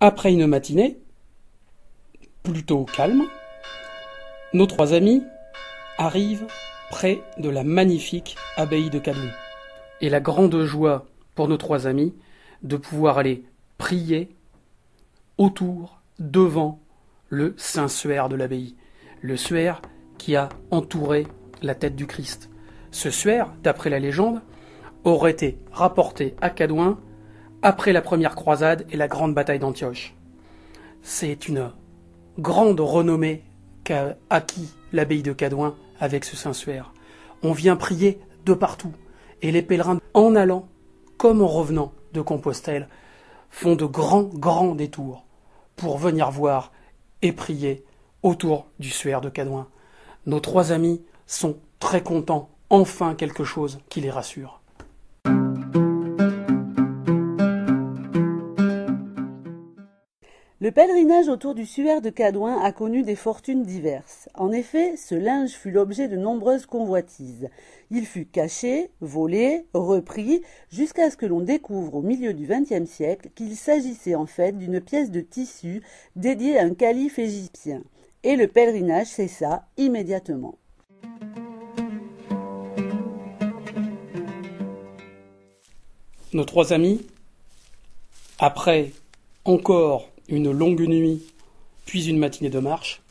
Après une matinée plutôt calme, nos trois amis arrivent près de la magnifique abbaye de Cadouin. Et la grande joie pour nos trois amis de pouvoir aller prier autour, devant le saint suaire de l'abbaye. Le suaire qui a entouré la tête du Christ. Ce suaire, d'après la légende, aurait été rapporté à Cadouin après la première croisade et la grande bataille d'Antioche. C'est une grande renommée qu'a acquis l'abbaye de Cadouin avec ce Saint-Suaire. On vient prier de partout, et les pèlerins, en allant comme en revenant de Compostelle, font de grands détours pour venir voir et prier autour du Suaire de Cadouin. Nos trois amis sont très contents, enfin quelque chose qui les rassure. Le pèlerinage autour du Suaire de Cadouin a connu des fortunes diverses. En effet, ce linge fut l'objet de nombreuses convoitises. Il fut caché, volé, repris, jusqu'à ce que l'on découvre au milieu du XXe siècle qu'il s'agissait en fait d'une pièce de tissu dédiée à un calife égyptien. Et le pèlerinage cessa immédiatement. Nos trois amis, après encore une longue nuit, puis une matinée de marche,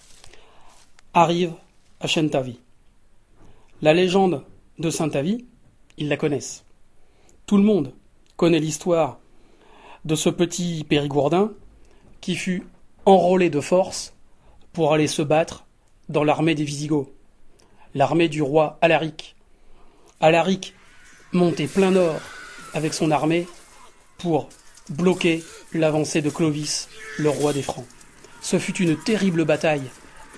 arrivent à Saint-Avit. La légende de Saint-Avit, ils la connaissent. Tout le monde connaît l'histoire de ce petit Périgourdin qui fut enrôlé de force pour aller se battre dans l'armée des Visigoths, l'armée du roi Alaric. Alaric montait plein nord avec son armée pour bloquer l'avancée de Clovis, le roi des Francs. Ce fut une terrible bataille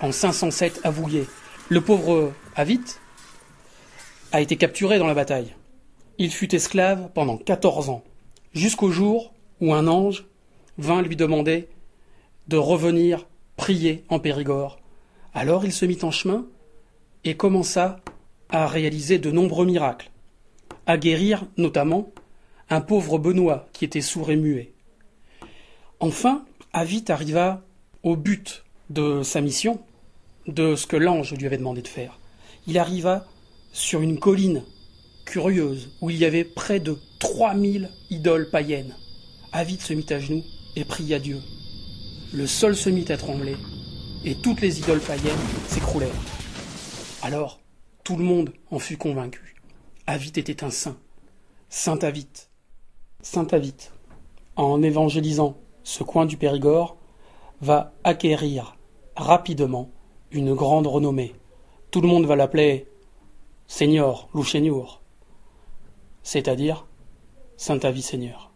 en 507 à Vouillers. Le pauvre Avit a été capturé dans la bataille. Il fut esclave pendant 14 ans, jusqu'au jour où un ange vint lui demander de revenir prier en Périgord. Alors il se mit en chemin et commença à réaliser de nombreux miracles, à guérir notamment un pauvre Benoît qui était sourd et muet. Enfin, Avit arriva au but de sa mission, de ce que l'ange lui avait demandé de faire. Il arriva sur une colline curieuse où il y avait près de 3000 idoles païennes. Avit se mit à genoux et pria Dieu. Le sol se mit à trembler et toutes les idoles païennes s'écroulèrent. Alors, tout le monde en fut convaincu. Avit était un saint. Saint Avit. Saint Avit, en évangélisant ce coin du Périgord, va acquérir rapidement une grande renommée. Tout le monde va l'appeler Seigneur Louchéniour, c'est-à-dire Saint Avit Seigneur.